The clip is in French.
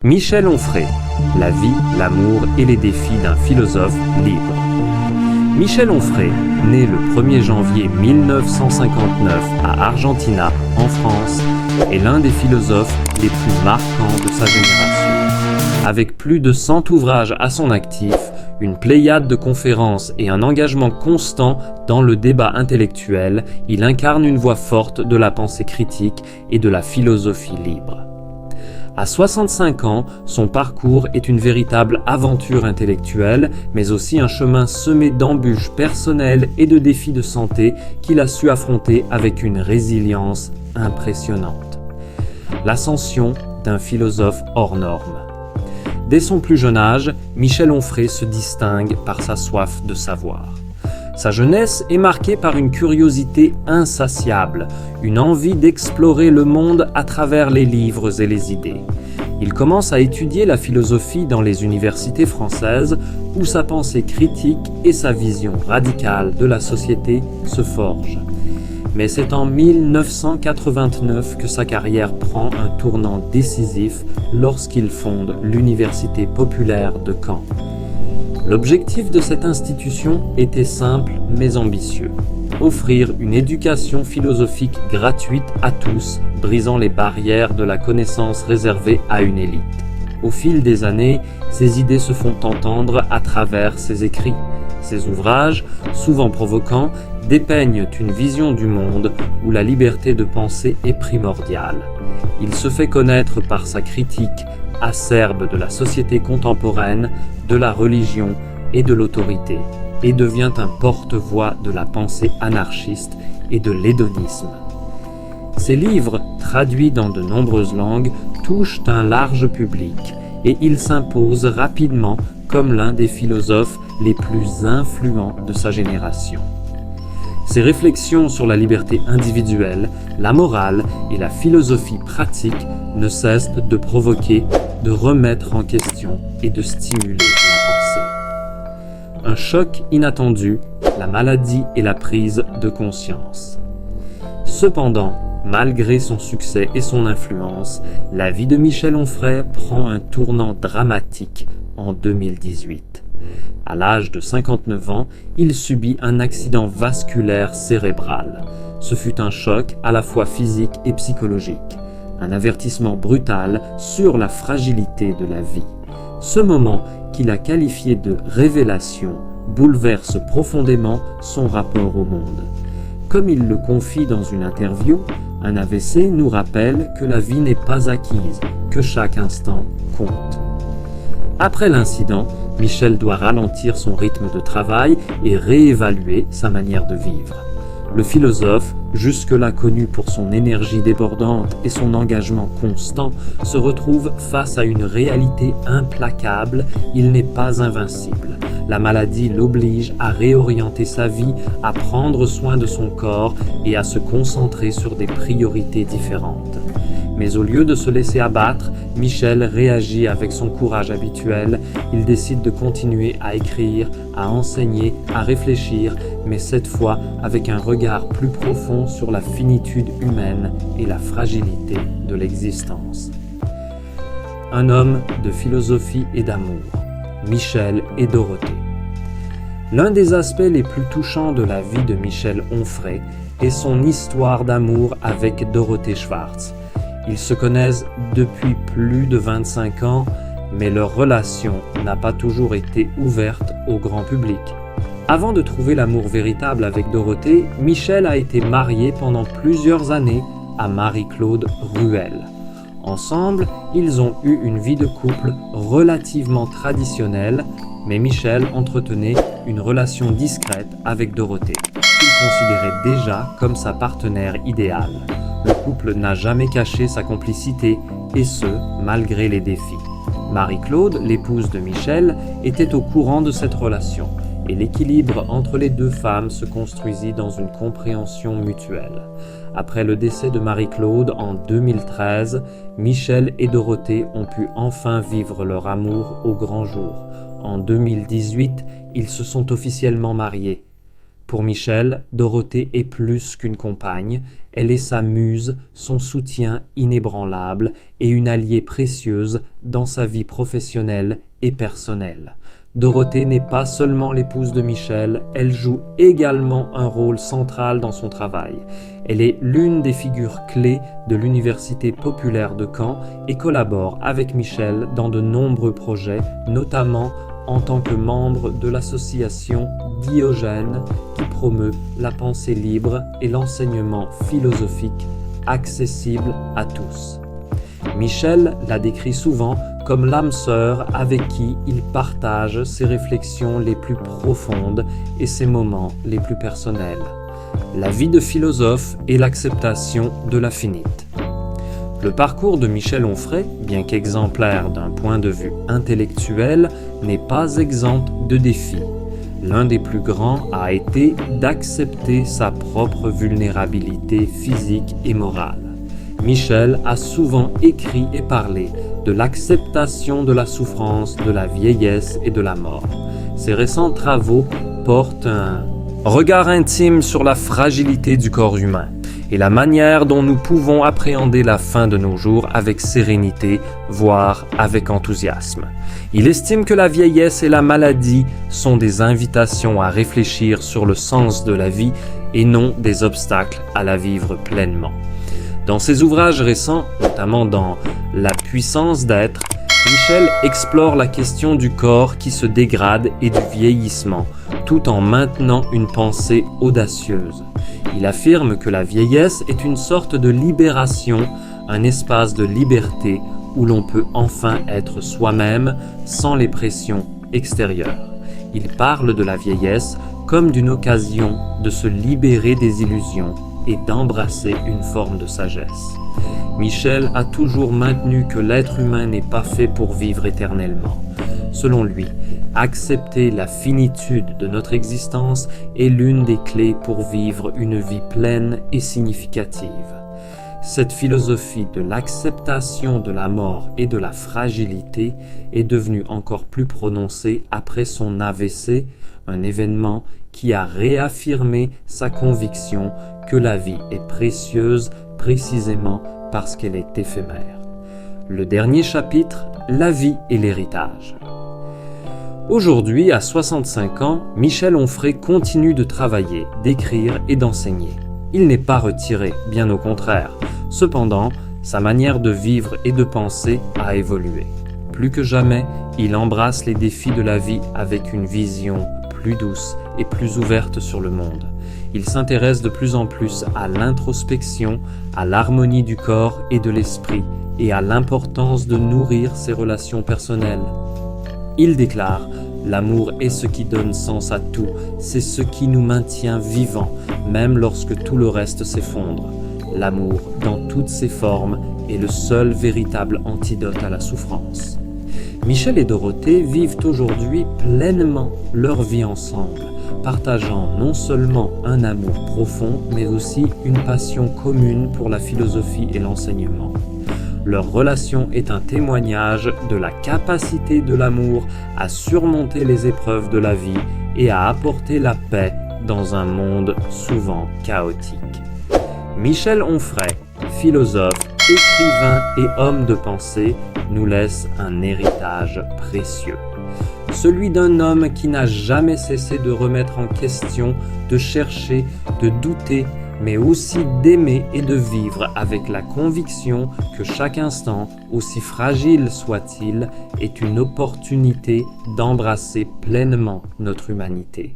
Michel Onfray, la vie, l'amour et les défis d'un philosophe libre. Michel Onfray, né le 1er janvier 1959 à Argentina, en France, est l'un des philosophes les plus marquants de sa génération. Avec plus de 100 ouvrages à son actif, une pléiade de conférences et un engagement constant dans le débat intellectuel, il incarne une voix forte de la pensée critique et de la philosophie libre. À 65 ans, son parcours est une véritable aventure intellectuelle, mais aussi un chemin semé d'embûches personnelles et de défis de santé qu'il a su affronter avec une résilience impressionnante. L'ascension d'un philosophe hors norme. Dès son plus jeune âge, Michel Onfray se distingue par sa soif de savoir. Sa jeunesse est marquée par une curiosité insatiable, une envie d'explorer le monde à travers les livres et les idées. Il commence à étudier la philosophie dans les universités françaises où sa pensée critique et sa vision radicale de la société se forgent. Mais c'est en 1989 que sa carrière prend un tournant décisif lorsqu'il fonde l'Université populaire de Caen. L'objectif de cette institution était simple mais ambitieux. Offrir une éducation philosophique gratuite à tous, brisant les barrières de la connaissance réservée à une élite. Au fil des années, ses idées se font entendre à travers ses écrits. Ses ouvrages, souvent provoquants, dépeignent une vision du monde où la liberté de penser est primordiale. Il se fait connaître par sa critique acerbe de la société contemporaine, de la religion et de l'autorité, et devient un porte-voix de la pensée anarchiste et de l'hédonisme. Ses livres, traduits dans de nombreuses langues, touchent un large public, et il s'impose rapidement comme l'un des philosophes les plus influents de sa génération. Ses réflexions sur la liberté individuelle, la morale et la philosophie pratique ne cessent de provoquer, de remettre en question et de stimuler la pensée. Un choc inattendu, la maladie et la prise de conscience. Cependant, malgré son succès et son influence, la vie de Michel Onfray prend un tournant dramatique en 2018. À l'âge de 59 ans, il subit un accident vasculaire cérébral. Ce fut un choc à la fois physique et psychologique. Un avertissement brutal sur la fragilité de la vie. Ce moment, qu'il a qualifié de révélation, bouleverse profondément son rapport au monde. Comme il le confie dans une interview, un AVC nous rappelle que la vie n'est pas acquise, que chaque instant compte. Après l'incident, Michel doit ralentir son rythme de travail et réévaluer sa manière de vivre. Le philosophe, jusque-là connu pour son énergie débordante et son engagement constant, se retrouve face à une réalité implacable. Il n'est pas invincible. La maladie l'oblige à réorienter sa vie, à prendre soin de son corps et à se concentrer sur des priorités différentes. Mais au lieu de se laisser abattre, Michel réagit avec son courage habituel. Il décide de continuer à écrire, à enseigner, à réfléchir, mais cette fois avec un regard plus profond sur la finitude humaine et la fragilité de l'existence. Un homme de philosophie et d'amour, Michel et Dorothée. L'un des aspects les plus touchants de la vie de Michel Onfray est son histoire d'amour avec Dorothée Schwartz. Ils se connaissent depuis plus de 25 ans, mais leur relation n'a pas toujours été ouverte au grand public. Avant de trouver l'amour véritable avec Dorothée, Michel a été marié pendant plusieurs années à Marie-Claude Ruel. Ensemble, ils ont eu une vie de couple relativement traditionnelle, mais Michel entretenait une relation discrète avec Dorothée, qu'il considérait déjà comme sa partenaire idéale. Le couple n'a jamais caché sa complicité, et ce, malgré les défis. Marie-Claude, l'épouse de Michel, était au courant de cette relation, et l'équilibre entre les deux femmes se construisit dans une compréhension mutuelle. Après le décès de Marie-Claude en 2013, Michel et Dorothée ont pu enfin vivre leur amour au grand jour. En 2018, ils se sont officiellement mariés. Pour Michel, Dorothée est plus qu'une compagne, elle est sa muse, son soutien inébranlable et une alliée précieuse dans sa vie professionnelle et personnelle. Dorothée n'est pas seulement l'épouse de Michel, elle joue également un rôle central dans son travail. Elle est l'une des figures clés de l'Université populaire de Caen et collabore avec Michel dans de nombreux projets, notamment en tant que membre de l'association Diogène qui promeut la pensée libre et l'enseignement philosophique accessible à tous. Michel la décrit souvent comme l'âme sœur avec qui il partage ses réflexions les plus profondes et ses moments les plus personnels. La vie de philosophe et l'acceptation de la finite. Le parcours de Michel Onfray, bien qu'exemplaire d'un point de vue intellectuel, n'est pas exempt de défis. L'un des plus grands a été d'accepter sa propre vulnérabilité physique et morale. Michel a souvent écrit et parlé de l'acceptation de la souffrance, de la vieillesse et de la mort. Ses récents travaux portent un regard intime sur la fragilité du corps humain et la manière dont nous pouvons appréhender la fin de nos jours avec sérénité, voire avec enthousiasme. Il estime que la vieillesse et la maladie sont des invitations à réfléchir sur le sens de la vie et non des obstacles à la vivre pleinement. Dans ses ouvrages récents, notamment dans La puissance d'être, Michel explore la question du corps qui se dégrade et du vieillissement, tout en maintenant une pensée audacieuse. Il affirme que la vieillesse est une sorte de libération, un espace de liberté où l'on peut enfin être soi-même sans les pressions extérieures. Il parle de la vieillesse comme d'une occasion de se libérer des illusions et d'embrasser une forme de sagesse. Michel a toujours maintenu que l'être humain n'est pas fait pour vivre éternellement. Selon lui, accepter la finitude de notre existence est l'une des clés pour vivre une vie pleine et significative. Cette philosophie de l'acceptation de la mort et de la fragilité est devenue encore plus prononcée après son AVC, un événement qui a réaffirmé sa conviction que la vie est précieuse précisément parce qu'elle est éphémère. Le dernier chapitre, la vie et l'héritage. Aujourd'hui, à 65 ans, Michel Onfray continue de travailler, d'écrire et d'enseigner. Il n'est pas retiré, bien au contraire. Cependant, sa manière de vivre et de penser a évolué. Plus que jamais, il embrasse les défis de la vie avec une vision plus douce et plus ouverte sur le monde. Il s'intéresse de plus en plus à l'introspection, à l'harmonie du corps et de l'esprit et à l'importance de nourrir ses relations personnelles. Il déclare « L'amour est ce qui donne sens à tout, c'est ce qui nous maintient vivants, même lorsque tout le reste s'effondre. L'amour, dans toutes ses formes, est le seul véritable antidote à la souffrance. » Michel et Dorothée vivent aujourd'hui pleinement leur vie ensemble, partageant non seulement un amour profond, mais aussi une passion commune pour la philosophie et l'enseignement. Leur relation est un témoignage de la capacité de l'amour à surmonter les épreuves de la vie et à apporter la paix dans un monde souvent chaotique. Michel Onfray, philosophe, écrivain et homme de pensée, nous laisse un héritage précieux. Celui d'un homme qui n'a jamais cessé de remettre en question, de chercher, de douter, mais aussi d'aimer et de vivre avec la conviction que chaque instant, aussi fragile soit-il, est une opportunité d'embrasser pleinement notre humanité.